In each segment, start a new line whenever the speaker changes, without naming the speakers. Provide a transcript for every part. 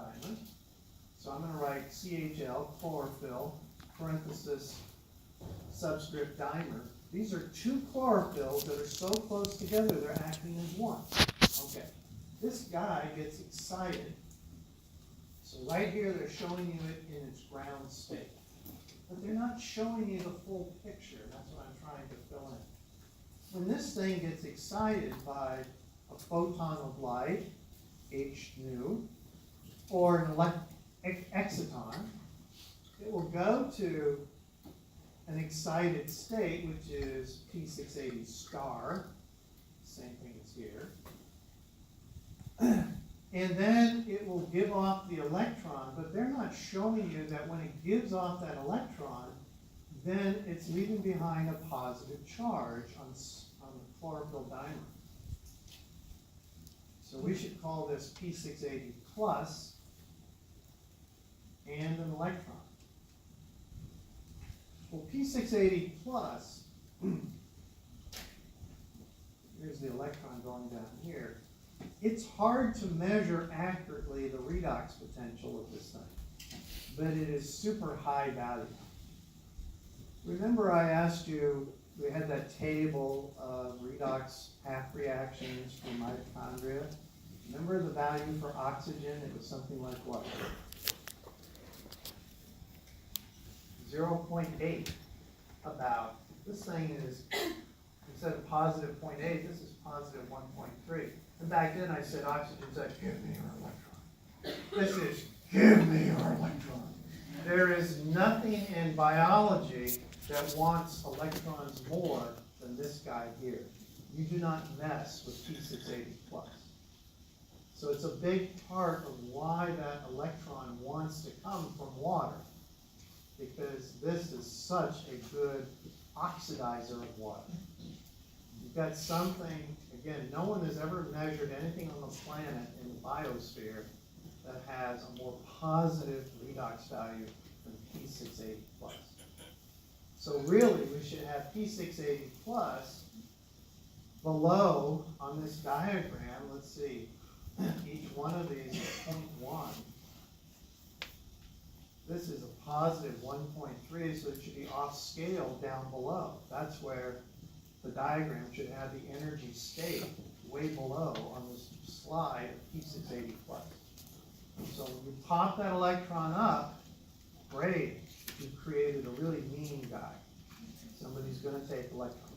dimer. So I'm going to write CHL, chlorophyll, parenthesis, subscript dimer. These are two chlorophylls that are so close together they're acting as one. Okay, this guy gets excited. So right here they're showing you it in its ground state. But they're not showing you the full picture. That's what I'm trying to fill in. When this thing gets excited by a photon of light, H nu, or an exciton, it will go to an excited state, which is P680 star, same thing as here. And then it will give off the electron, but they're not showing you that when it gives off that electron, then it's leaving behind a positive charge on the chlorophyll dimer. So we should call this P680 plus and an electron. Well, P680 plus, here's the electron going down here. It's hard to measure accurately the redox potential of this thing, but it is super high value. Remember I asked you, we had that table of redox half reactions for mitochondria. Remember the value for oxygen? It was something like what? 0.8 about. This thing is, instead of positive 0.8, this is positive 1.3. And back then I said oxygen's like, give me your electron. This is, give me your electron. There is nothing in biology that wants electrons more than this guy here. You do not mess with P680 plus. So it's a big part of why that electron wants to come from water, because this is such a good oxidizer of water. You've got something, again, no one has ever measured anything on the planet in the biosphere that has a more positive redox value than P680 plus. So really, we should have P680 plus below on this diagram. Let's see, each one of these is 0.1. This is a positive 1.3, so it should be off scale down below. That's where the diagram should have the energy state way below on this slide of P680 plus. So when you pop that electron up, great, you've created a really mean guy. Somebody's going to take electrons.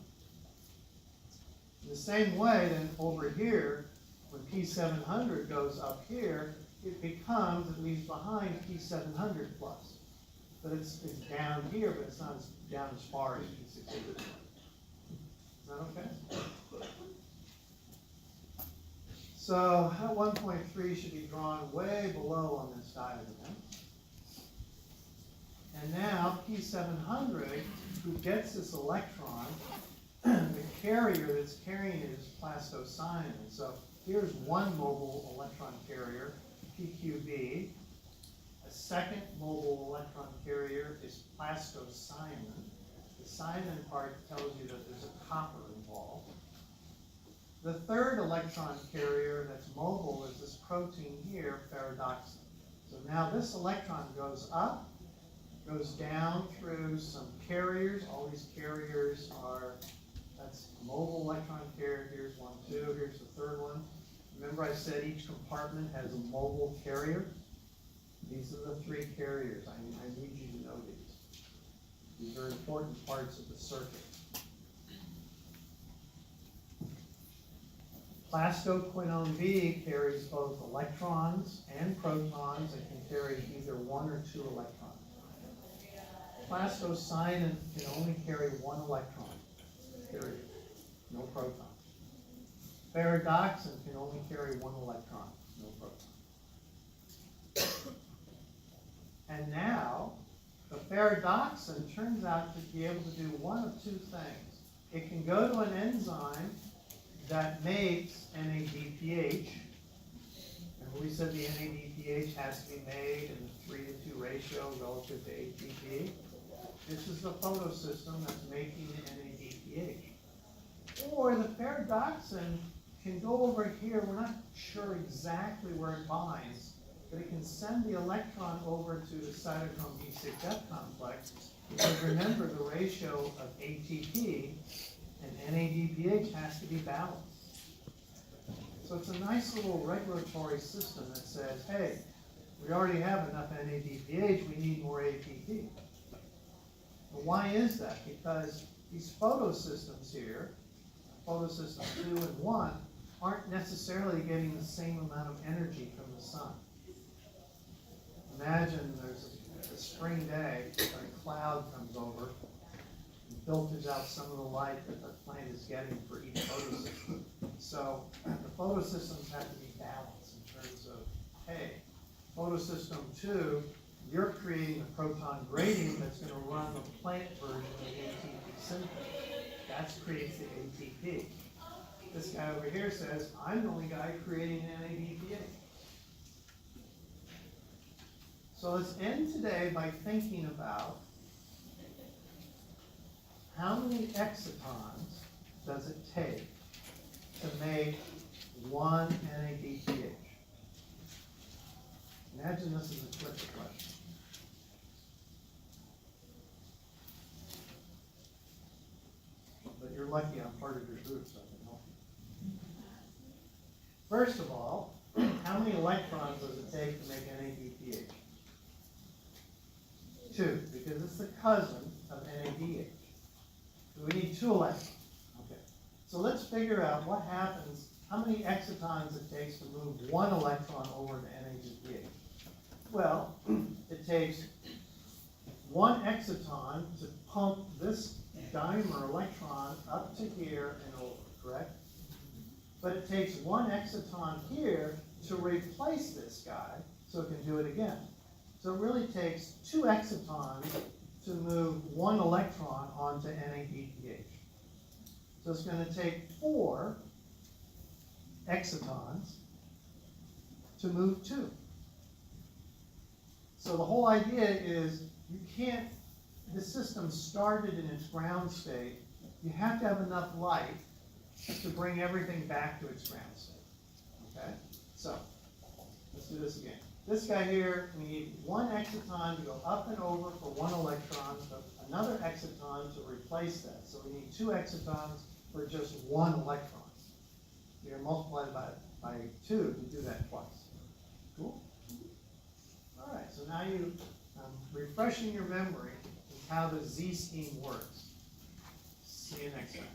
In the same way, then over here, when P700 goes up here, it becomes, it leaves behind P700 plus. But it's down here, but it's not as down as far as P680 plus. Is that okay? So that 1.3 should be drawn way below on this diagram. And now P700, who gets this electron, the carrier that's carrying it is plastocyanin. So here's one mobile electron carrier, PQB. A second mobile electron carrier is plastocyanin. The cyanin part tells you that there's a copper involved. The third electron carrier that's mobile is this protein here, ferredoxin. So now this electron goes up, goes down through some carriers. All these carriers are, that's mobile electron carrier. Here's one, two. Here's the third one. Remember I said each compartment has a mobile carrier? These are the three carriers. I need you to know these. These are important parts of the circuit. Plastoquinone B carries both electrons and protons and can carry either one or two electrons. Plastocyanin can only carry one electron, period, no proton. Ferredoxin can only carry one electron, no proton. And now, the ferredoxin turns out to be able to do one of two things. It can go to an enzyme that makes NADPH. Remember we said the NADPH has to be made in a 3:2 ratio relative to ATP. This is the photosystem that's making the NADPH. Or the ferredoxin can go over here. We're not sure exactly where it binds, but it can send the electron over to the cytochrome B6F complex, because remember the ratio of ATP and NADPH has to be balanced. So it's a nice little regulatory system that says, hey, we already have enough NADPH, we need more ATP. But why is that? Because these photosystems here, photosystem 2 and 1, aren't necessarily getting the same amount of energy from the sun. Imagine there's a spring day, a cloud comes over and filters out some of the light that the plant is getting for each photosystem. So the photosystems have to be balanced in terms of, hey, photosystem 2, you're creating a proton gradient that's going to run the plant version of the ATP synthase. That creates the ATP. This guy over here says, I'm the only guy creating NADPH. So let's end today by thinking about how many excitons does it take to make one NADPH? Imagine this is a trick question. But you're lucky I'm part of your group, so I can help you. First of all, how many electrons does it take to make NADPH? 2, because it's the cousin of NADH. So we need 2 electrons. Okay. So let's figure out what happens, how many excitons it takes to move 1 electron over to NADPH. Well, it takes 1 exciton to pump this dimer electron up to here and over, correct? But it takes 1 exciton here to replace this guy so it can do it again. So it really takes 2 excitons to move 1 electron onto NADPH. So it's going to take 4 excitons to move 2. So the whole idea is you can't, the system started in its ground state. You have to have enough light to bring everything back to its ground state. Okay? So let's do this again. This guy here, we need 1 exciton to go up and over for 1 electron, but another exciton to replace that. So we need 2 excitons for just 1 electron. You're going to multiply it by 2 to do that twice. Cool? All right, so now you, refreshing your memory of how the Z scheme works. See you next time.